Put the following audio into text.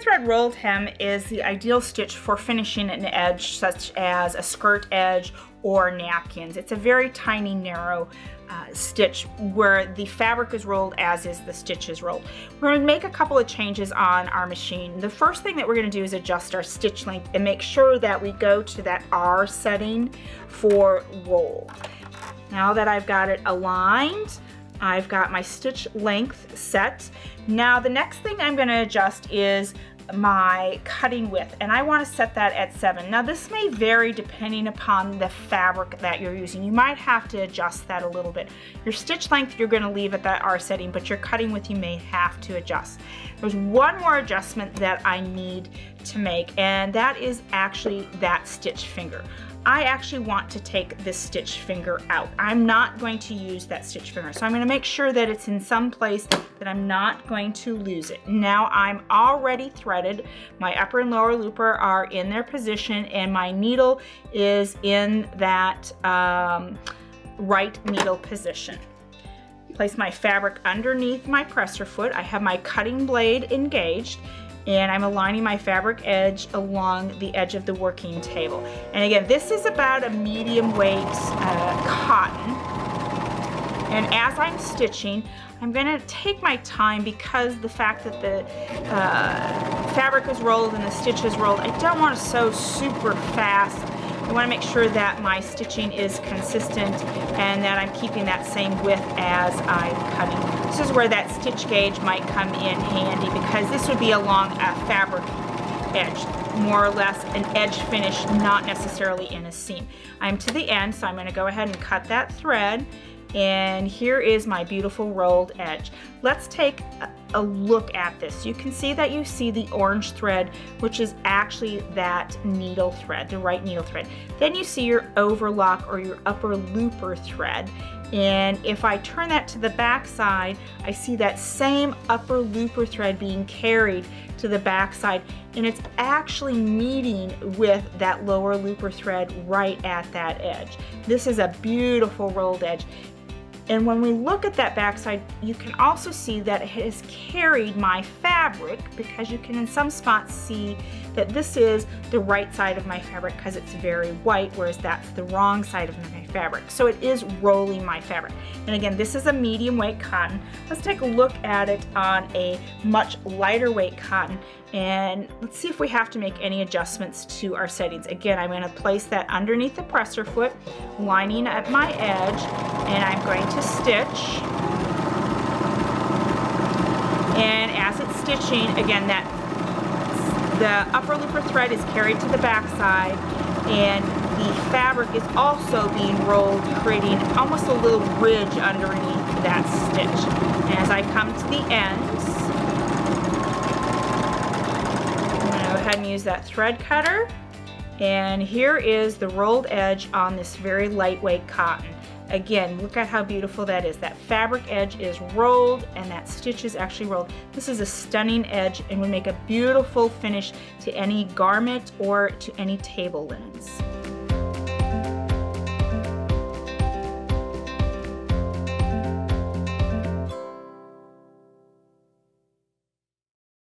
thread rolled hem is the ideal stitch for finishing an edge such as a skirt edge or napkins. It's a very tiny, narrow stitch where the fabric is rolled as is the stitch is rolled. We're going to make a couple of changes on our machine. The first thing that we're going to do is adjust our stitch length and make sure that we go to that R setting for roll. Now that I've got it aligned, I've got my stitch length set. Now the next thing I'm going to adjust is my cutting width, and I want to set that at 7. Now this may vary depending upon the fabric that you're using. You might have to adjust that a little bit. Your stitch length you're going to leave at that R setting, but your cutting width you may have to adjust. There's one more adjustment that I need to make, and that is actually that stitch finger. I actually want to take this stitch finger out. I'm not going to use that stitch finger, so I'm going to make sure that it's in some place that I'm not going to lose it. Now I'm already threaded. My upper and lower looper are in their position, and my needle is in that right needle position. Place my fabric underneath my presser foot. I have my cutting blade engaged, and I'm aligning my fabric edge along the edge of the working table. And again, this is about a medium weight cotton. And as I'm stitching, I'm going to take my time because the fact that the fabric is rolled and the stitch is rolled, I don't want to sew super fast. I want to make sure that my stitching is consistent and that I'm keeping that same width as I'm cutting. This is where that stitch gauge might come in handy because this would be along a fabric edge, more or less an edge finish, not necessarily in a seam. I'm to the end, so I'm going to go ahead and cut that thread. And here is my beautiful rolled edge. Let's take a look at this. You can see that you see the orange thread, which is actually that needle thread, the right needle thread. Then you see your overlock or your upper looper thread. And if I turn that to the back side, I see that same upper looper thread being carried to the back side, and it's actually meeting with that lower looper thread right at that edge. This is a beautiful rolled edge. And when we look at that backside, you can also see that it has carried my fabric because you can in some spots see that this is the right side of my fabric because it's very white, whereas that's the wrong side of my fabric. So it is rolling my fabric. And again, this is a medium weight cotton. Let's take a look at it on a much lighter weight cotton, and let's see if we have to make any adjustments to our settings. Again, I'm going to place that underneath the presser foot, lining up my edge, and I'm going to stitch. And as it's stitching, again, the upper looper thread is carried to the back side, and the fabric is also being rolled, creating almost a little ridge underneath that stitch. And as I come to the ends, I'm going to go ahead and use that thread cutter. And here is the rolled edge on this very lightweight cotton. Again, look at how beautiful that is. That fabric edge is rolled and that stitch is actually rolled. This is a stunning edge and would make a beautiful finish to any garment or to any table linens.